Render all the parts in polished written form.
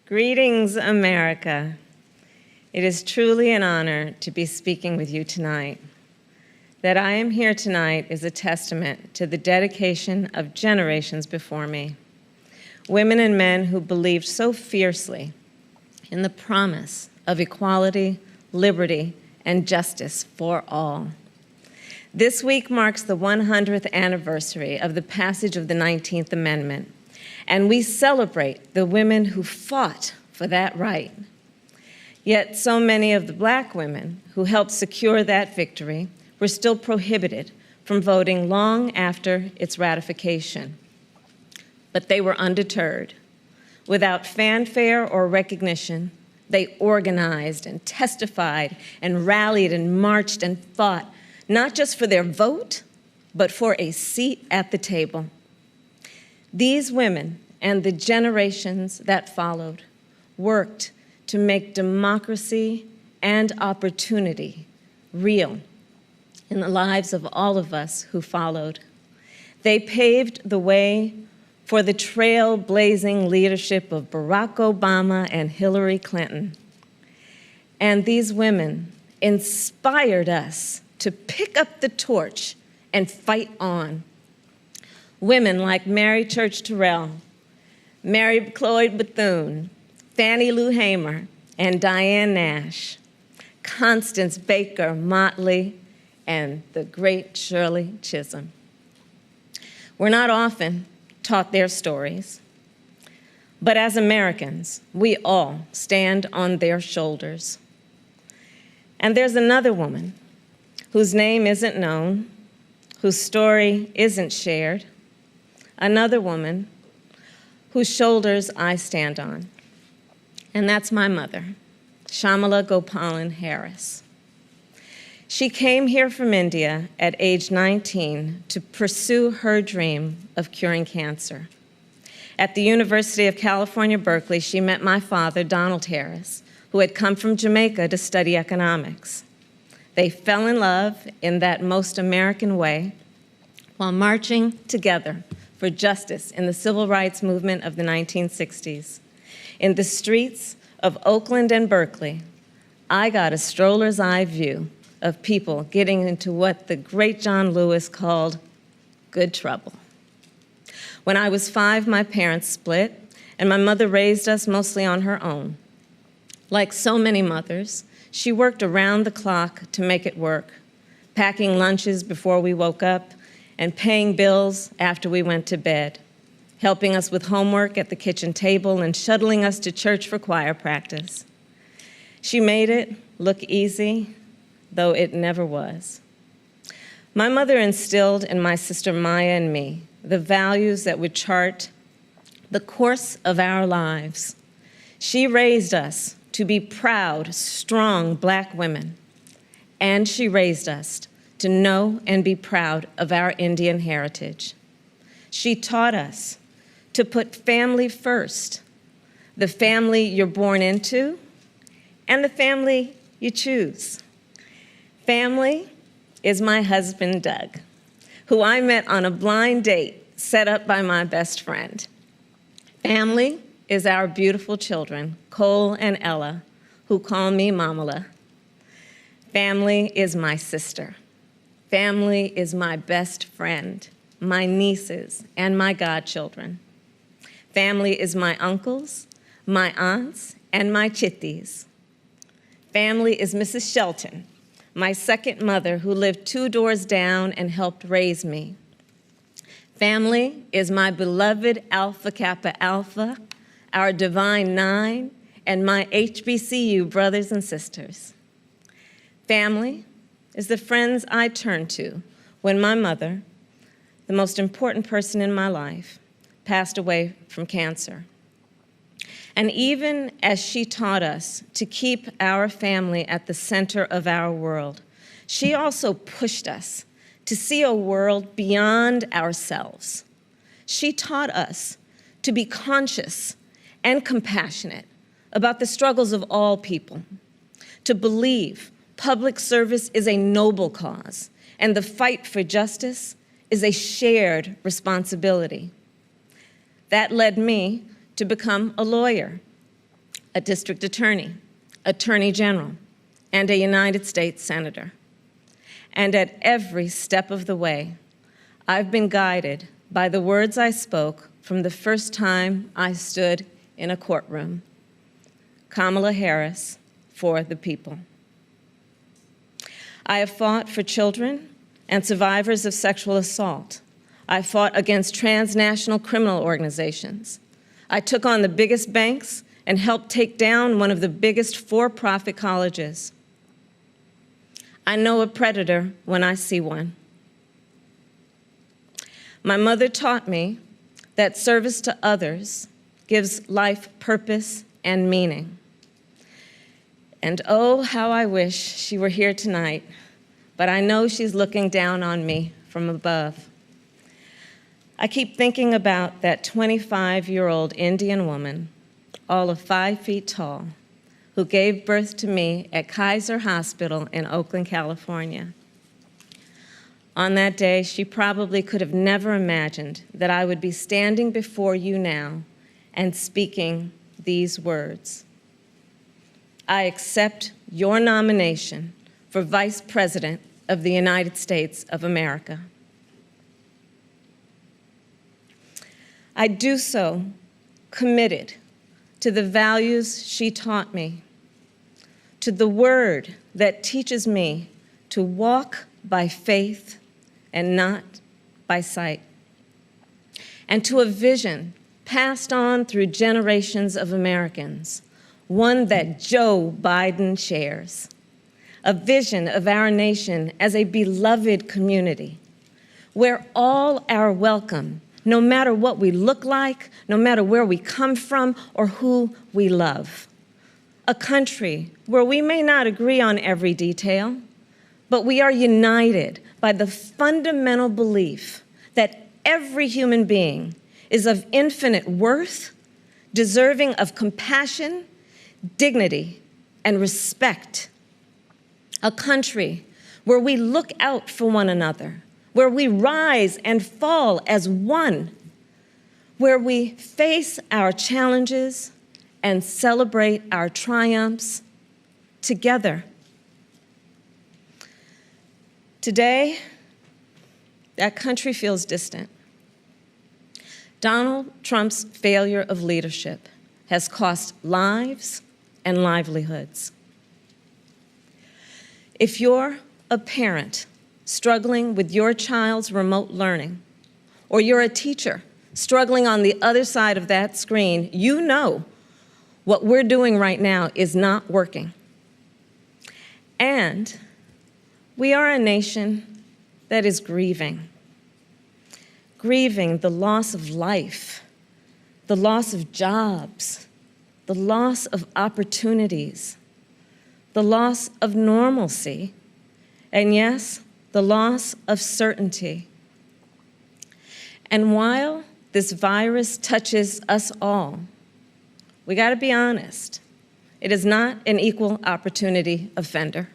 Greetings, America. It is truly an honor to be speaking with you tonight. That I am here tonight is a testament to the dedication of generations before me, women and men who believed so fiercely in the promise of equality, liberty, and justice for all. This week marks the 100th anniversary of the passage of the 19th Amendment, and we celebrate the women who fought for that right. Yet so many of the Black women who helped secure that victory were still prohibited from voting long after its ratification. But they were undeterred. Without fanfare or recognition, they organized and testified and rallied and marched and fought, not just for their vote, but for a seat at the table. These women and the generations that followed worked to make democracy and opportunity real in the lives of all of us who followed. They paved the way for the trailblazing leadership of Barack Obama and Hillary Clinton. And these women inspired us to pick up the torch and fight on. Women like Mary Church Terrell, Mary Cloyd Bethune, Fannie Lou Hamer, and Diane Nash, Constance Baker Motley, and the great Shirley Chisholm. We're not often taught their stories, but as Americans, we all stand on their shoulders. And there's another woman whose name isn't known, whose story isn't shared, another woman whose shoulders I stand on, and that's my mother, Kamala Harris. She came here from India at age 19 to pursue her dream of curing cancer. At the University of California, Berkeley, she met my father, Donald Harris, who had come from Jamaica to study economics. They fell in love in that most American way while marching together for justice in the civil rights movement of the 1960s. In the streets of Oakland and Berkeley, I got a stroller's eye view of people getting into what the great John Lewis called good trouble. When I was 5, my parents split, and my mother raised us mostly on her own. Like so many mothers, she worked around the clock to make it work, packing lunches before we woke up and paying bills after we went to bed, helping us with homework at the kitchen table and shuttling us to church for choir practice. She made it look easy, though it never was. My mother instilled in my sister Maya and me the values that would chart the course of our lives. She raised us to be proud, strong Black women, and she raised us to know and be proud of our Indian heritage. She taught us to put family first, the family you're born into and the family you choose. Family is my husband, Doug, who I met on a blind date set up by my best friend. Family is our beautiful children, Cole and Ella, who call me Mamala. Family is my sister. Family is my best friend, my nieces, and my godchildren. Family is my uncles, my aunts, and my chitties. Family is Mrs. Shelton, my second mother who lived 2 doors down and helped raise me. Family is my beloved Alpha Kappa Alpha, our Divine Nine, and my HBCU brothers and sisters. Family is the friends I turn to when my mother, the most important person in my life, passed away from cancer. And even as she taught us to keep our family at the center of our world, she also pushed us to see a world beyond ourselves. She taught us to be conscious and compassionate about the struggles of all people, to believe public service is a noble cause and the fight for justice is a shared responsibility. That led me to become a lawyer. a district attorney, attorney general, and a United States senator. And at every step of the way, I've been guided by the words I spoke from the first time I stood in a courtroom. Kamala Harris, for the people. I have fought for children and survivors of sexual assault. I fought against transnational criminal organizations. I took on the biggest banks and helped take down one of the biggest for-profit colleges. I know a predator when I see one. My mother taught me that service to others gives life purpose and meaning. And oh, how I wish she were here tonight, but I know she's looking down on me from above. I keep thinking about that 25-year-old Indian woman, all of 5 feet tall, who gave birth to me at Kaiser Hospital in Oakland, California. On that day, she probably could have never imagined that I would be standing before you now and speaking these words. I accept your nomination for Vice President of the United States of America. I do so committed to the values she taught me, to the word that teaches me to walk by faith and not by sight, and to a vision passed on through generations of Americans, one that Joe Biden shares, a vision of our nation as a beloved community where all are welcome, no matter what we look like, no matter where we come from or who we love. A country where we may not agree on every detail, but we are united by the fundamental belief that every human being is of infinite worth, deserving of compassion, dignity, and respect. A country where we look out for one another, where we rise and fall as one, where we face our challenges and celebrate our triumphs together. Today, that country feels distant. Donald Trump's failure of leadership has cost lives and livelihoods. If you're a parent struggling with your child's remote learning, or you're a teacher struggling on the other side of that screen, you know what we're doing right now is not working. And we are a nation that is grieving the loss of life, the loss of jobs, the loss of opportunities, the loss of normalcy, and yes, the loss of certainty. And while this virus touches us all, we gotta be honest, it is not an equal opportunity offender.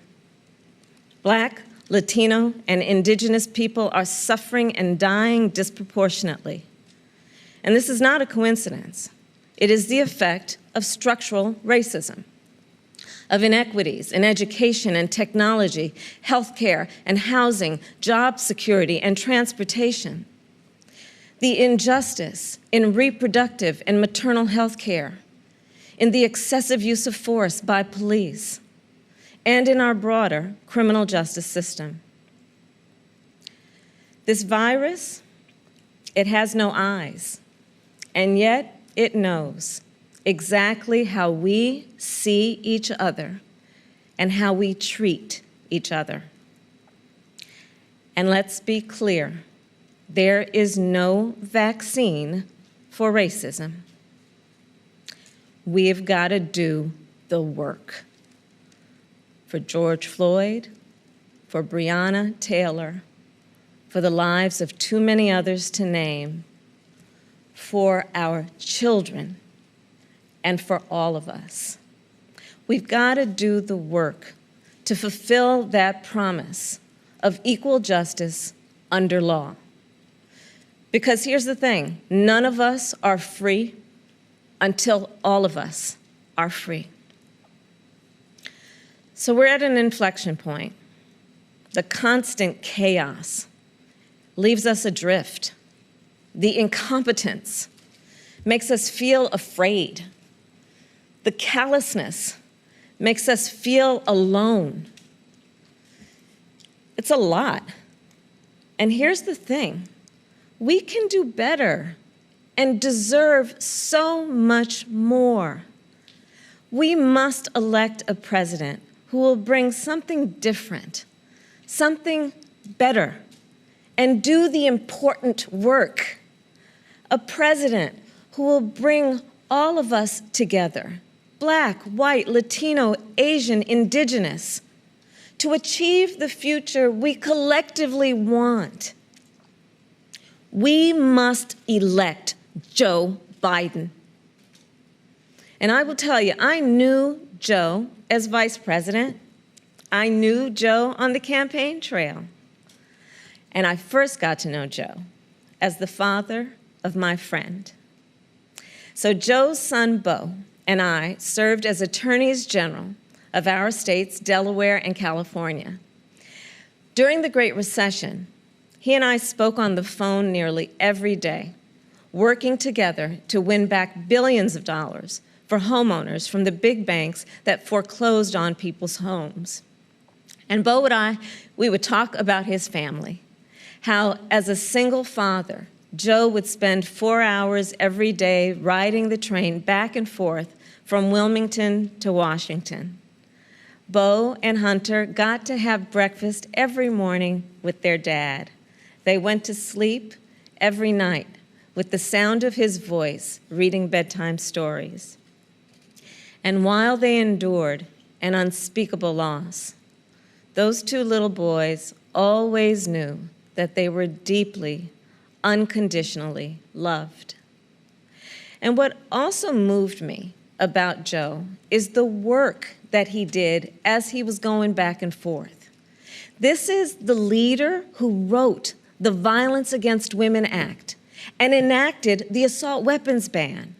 Black, Latino, and Indigenous people are suffering and dying disproportionately. And this is not a coincidence. It is the effect of structural racism, of inequities in education and technology, healthcare and housing, job security and transportation, the injustice in reproductive and maternal health care, in the excessive use of force by police, and in our broader criminal justice system. This virus, it has no eyes, and yet it knows exactly how we see each other and how we treat each other. And let's be clear, there is no vaccine for racism. We've got to do the work. For George Floyd, for Breonna Taylor, for the lives of too many others to name, for our children, and for all of us. We've got to do the work to fulfill that promise of equal justice under law. Because here's the thing, none of us are free until all of us are free. So we're at an inflection point. The constant chaos leaves us adrift. The incompetence makes us feel afraid. The callousness makes us feel alone. It's a lot. And here's the thing. We can do better and deserve so much more. We must elect a president who will bring something different, something better, and do the important work. A president who will bring all of us together, Black, white, Latino, Asian, Indigenous, to achieve the future we collectively want. We must elect Joe Biden. And I will tell you, I knew Joe as vice president. I knew Joe on the campaign trail. And I first got to know Joe as the father of my friend. So Joe's son, Beau, and I served as attorneys general of our states, Delaware and California. During the Great Recession, he and I spoke on the phone nearly every day, working together to win back billions of dollars for homeowners from the big banks that foreclosed on people's homes. And Beau and I, we would talk about his family, how as a single father, Joe would spend 4 hours every day riding the train back and forth from Wilmington to Washington. Beau and Hunter got to have breakfast every morning with their dad. They went to sleep every night with the sound of his voice reading bedtime stories. And while they endured an unspeakable loss, those two little boys always knew that they were deeply, unconditionally loved. And what also moved me about Joe is the work that he did as he was going back and forth. This is the leader who wrote the Violence Against Women Act and enacted the assault weapons ban,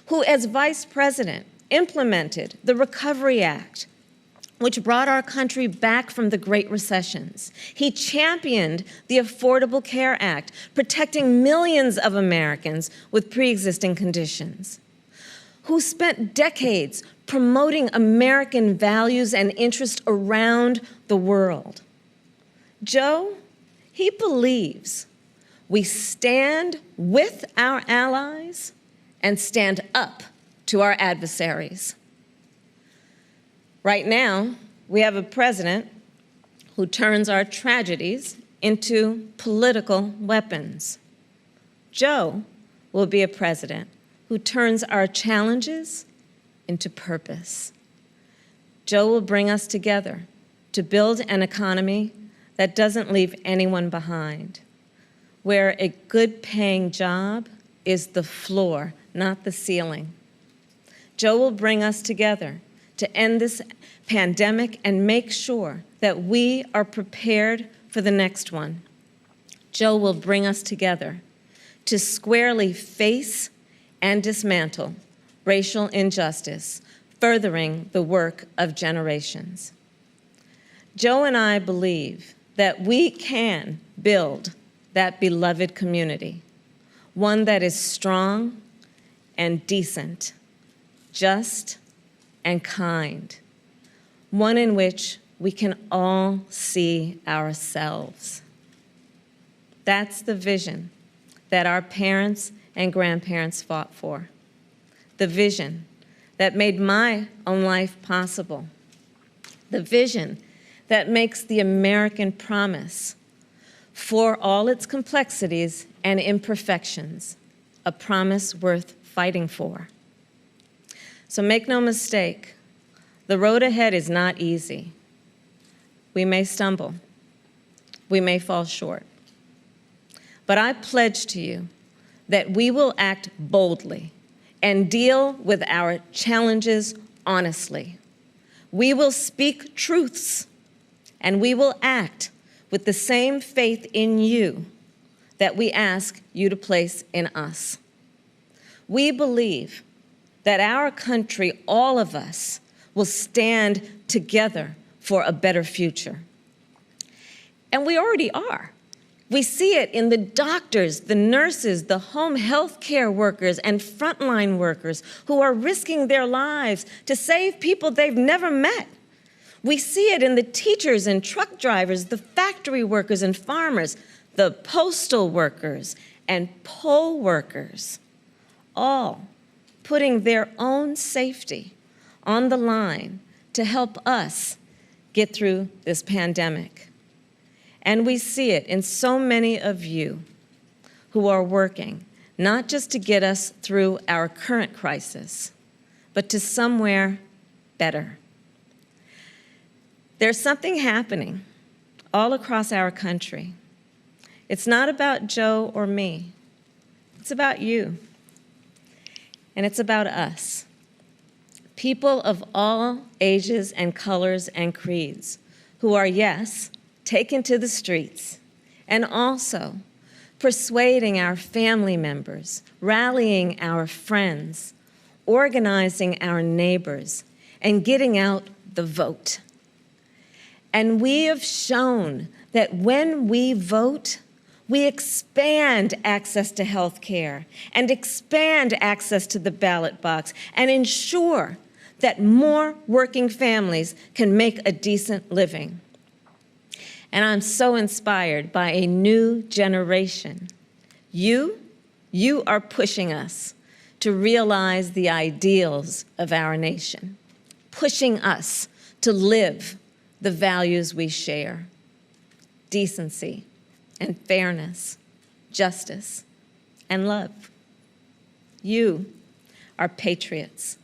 who as vice president implemented the Recovery Act, which brought our country back from the Great Recessions. He championed the Affordable Care Act, protecting millions of Americans with pre-existing conditions, who spent decades promoting American values and interests around the world. Joe, he believes we stand with our allies and stand up to our adversaries. Right now, we have a president who turns our tragedies into political weapons. Joe will be a president who turns our challenges into purpose. Joe will bring us together to build an economy that doesn't leave anyone behind, where a good-paying job is the floor, not the ceiling. Joe will bring us together to end this pandemic and make sure that we are prepared for the next one. Joe will bring us together to squarely face and dismantle racial injustice, furthering the work of generations. Joe and I believe that we can build that beloved community, one that is strong and decent, just and kind, one in which we can all see ourselves. That's the vision that our parents and grandparents fought for, the vision that made my own life possible, the vision that makes the American promise, for all its complexities and imperfections, a promise worth fighting for. So make no mistake, the road ahead is not easy. We may stumble. We may fall short. But I pledge to you that we will act boldly and deal with our challenges honestly. We will speak truths, and we will act with the same faith in you that we ask you to place in us. We believe that our country, all of us, will stand together for a better future. And we already are. We see it in the doctors, the nurses, the home health care workers, and frontline workers who are risking their lives to save people they've never met. We see it in the teachers and truck drivers, the factory workers and farmers, the postal workers and poll workers, all putting their own safety on the line to help us get through this pandemic. And we see it in so many of you who are working, not just to get us through our current crisis, but to somewhere better. There's something happening all across our country. It's not about Joe or me. It's about you. And it's about us. People of all ages and colors and creeds who are, yes, taken to the streets, and also persuading our family members, rallying our friends, organizing our neighbors, and getting out the vote. And we have shown that when we vote, we expand access to health care and expand access to the ballot box and ensure that more working families can make a decent living. And I'm so inspired by a new generation. You are pushing us to realize the ideals of our nation, pushing us to live the values we share: decency and fairness, justice and love. You are patriots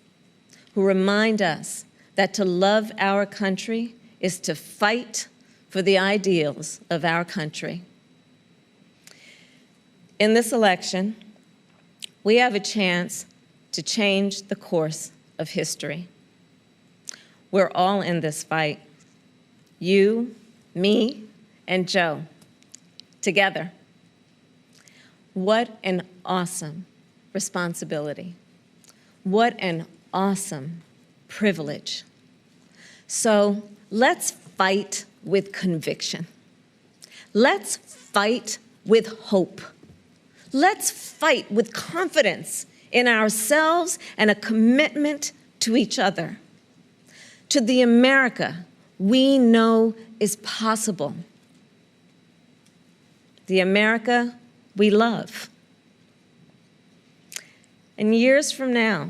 who remind us that to love our country is to fight for the ideals of our country. In this election, we have a chance to change the course of history. We're all in this fight. You, me, and Joe, together. What an awesome responsibility. What an awesome privilege. So let's fight with conviction. Let's fight with hope. Let's fight with confidence in ourselves and a commitment to each other, to the America we know is possible, the America we love. And years from now,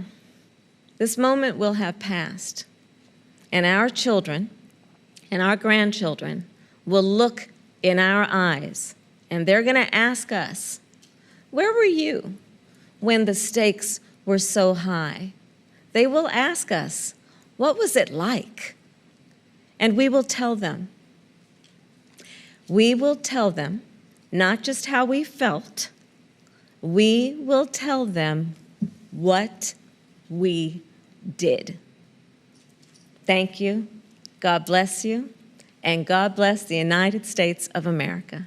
this moment will have passed, and our children and our grandchildren will look in our eyes, and they're going to ask us, where were you when the stakes were so high? They will ask us, what was it like? And we will tell them. We will tell them not just how we felt, we will tell them what we did. Thank you. God bless you. And God bless the United States of America.